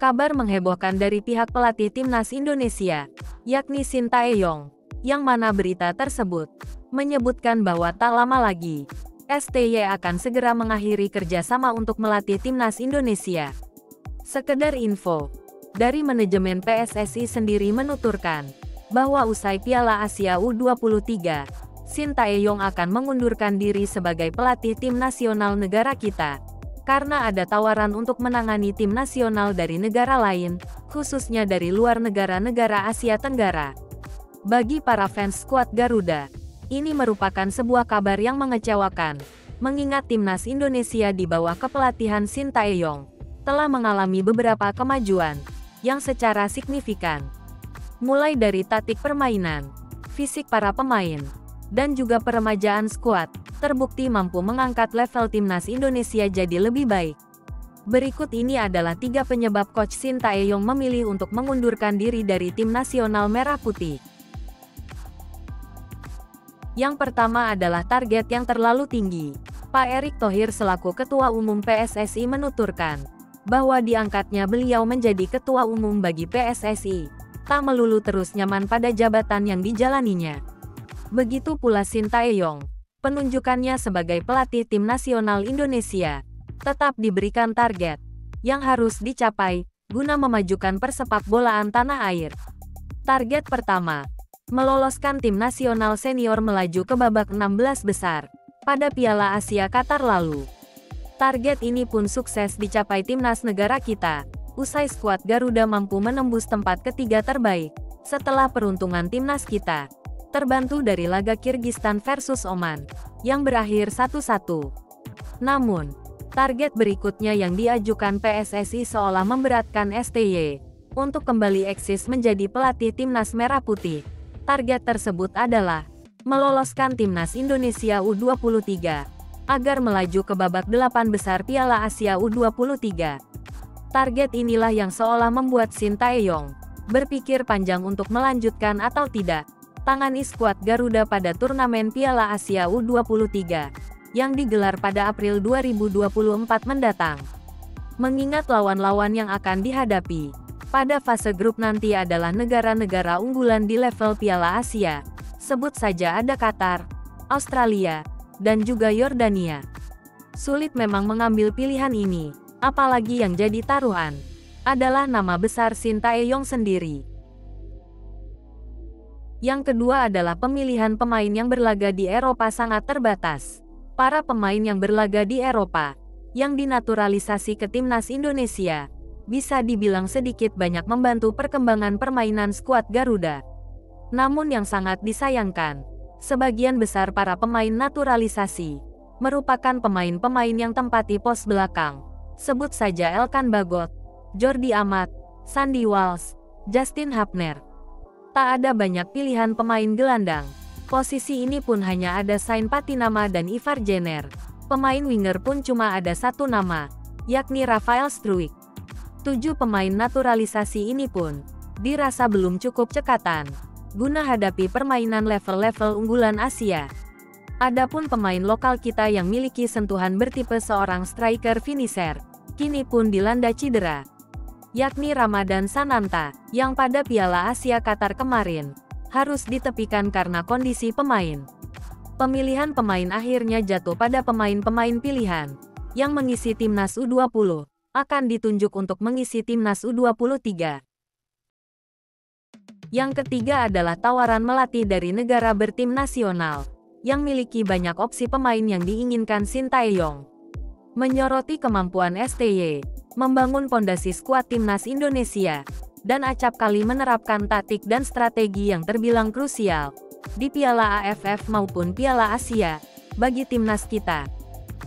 Kabar menghebohkan dari pihak pelatih timnas Indonesia, yakni Sintayong, yang mana berita tersebut menyebutkan bahwa tak lama lagi, STY akan segera mengakhiri kerjasama untuk melatih timnas Indonesia. Sekedar info, dari manajemen PSSI sendiri menuturkan bahwa usai Piala Asia U23, Sintayong akan mengundurkan diri sebagai pelatih tim nasional negara kita, karena ada tawaran untuk menangani tim nasional dari negara lain, khususnya dari luar negara-negara Asia Tenggara. Bagi para fans skuad Garuda, ini merupakan sebuah kabar yang mengecewakan, mengingat timnas Indonesia di bawah kepelatihan Sintayong telah mengalami beberapa kemajuan yang secara signifikan. Mulai dari taktik permainan, fisik para pemain, dan juga peremajaan skuad, terbukti mampu mengangkat level timnas Indonesia jadi lebih baik. Berikut ini adalah 3 penyebab coach Sintayong memilih untuk mengundurkan diri dari tim nasional Merah Putih. Yang pertama adalah target yang terlalu tinggi. Pak Erick Thohir selaku Ketua Umum PSSI menuturkan bahwa diangkatnya beliau menjadi Ketua Umum bagi PSSI tak melulu terus nyaman pada jabatan yang dijalaninya. Begitu pula Sintayong, penunjukannya sebagai pelatih tim nasional Indonesia tetap diberikan target yang harus dicapai guna memajukan persepak bolaan tanah air. Target pertama, meloloskan tim nasional senior melaju ke babak 16 besar pada Piala Asia Qatar lalu. Target ini pun sukses dicapai timnas negara kita, usai skuad Garuda mampu menembus tempat ketiga terbaik setelah peruntungan timnas kita terbantu dari laga Kirgistan versus Oman yang berakhir 1-1. Namun, target berikutnya yang diajukan PSSI seolah memberatkan STY untuk kembali eksis menjadi pelatih timnas Merah Putih. Target tersebut adalah meloloskan timnas Indonesia U23 agar melaju ke babak 8 besar Piala Asia U23. Target inilah yang seolah membuat Sintayong berpikir panjang untuk melanjutkan atau tidak tangani skuad Garuda pada turnamen Piala Asia U23 yang digelar pada April 2024 mendatang. Mengingat lawan-lawan yang akan dihadapi pada fase grup nanti adalah negara-negara unggulan di level Piala Asia, sebut saja ada Qatar, Australia, dan juga Yordania. Sulit memang mengambil pilihan ini, apalagi yang jadi taruhan adalah nama besar Sintayong sendiri. Yang kedua adalah pemilihan pemain yang berlaga di Eropa sangat terbatas. Para pemain yang berlaga di Eropa, yang dinaturalisasi ke timnas Indonesia, bisa dibilang sedikit banyak membantu perkembangan permainan skuad Garuda. Namun yang sangat disayangkan, sebagian besar para pemain naturalisasi merupakan pemain-pemain yang tempati pos belakang. Sebut saja Elkan Bagot, Jordi Amat, Sandy Walsh, Justin Hapner. Tak ada banyak pilihan pemain gelandang. Posisi ini pun hanya ada Sain Patinama dan Ivar Jenner. Pemain winger pun cuma ada satu nama, yakni Rafael Struijk. 7 pemain naturalisasi ini pun dirasa belum cukup cekatan guna hadapi permainan level-level unggulan Asia. Adapun pemain lokal kita yang miliki sentuhan bertipe seorang striker finisher, kini pun dilanda cedera, yakni Ramadan Sananta, yang pada Piala Asia Qatar kemarin harus ditepikan karena kondisi pemain. Pemilihan pemain akhirnya jatuh pada pemain-pemain pilihan yang mengisi timnas U20, akan ditunjuk untuk mengisi timnas U23. Yang ketiga adalah tawaran melatih dari negara bertim nasional, yang miliki banyak opsi pemain yang diinginkan Sintayong. Menyoroti kemampuan STY membangun pondasi skuad timnas Indonesia, dan acap kali menerapkan taktik dan strategi yang terbilang krusial di Piala AFF maupun Piala Asia bagi timnas kita.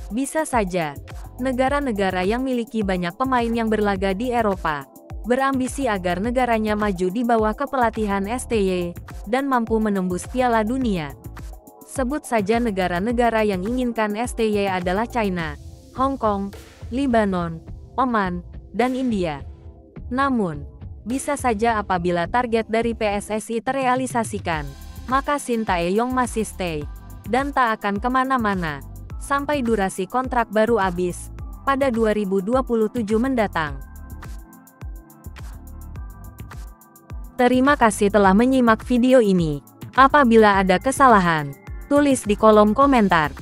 Bisa saja, negara-negara yang miliki banyak pemain yang berlaga di Eropa berambisi agar negaranya maju di bawah kepelatihan STY dan mampu menembus Piala Dunia. Sebut saja negara-negara yang inginkan STY adalah China, Hong Kong, Lebanon, Oman, dan India. Namun, bisa saja apabila target dari PSSI terrealisasikan, maka Sintayong masih stay, dan tak akan kemana-mana, sampai durasi kontrak baru habis, pada 2027 mendatang. Terima kasih telah menyimak video ini. Apabila ada kesalahan, tulis di kolom komentar.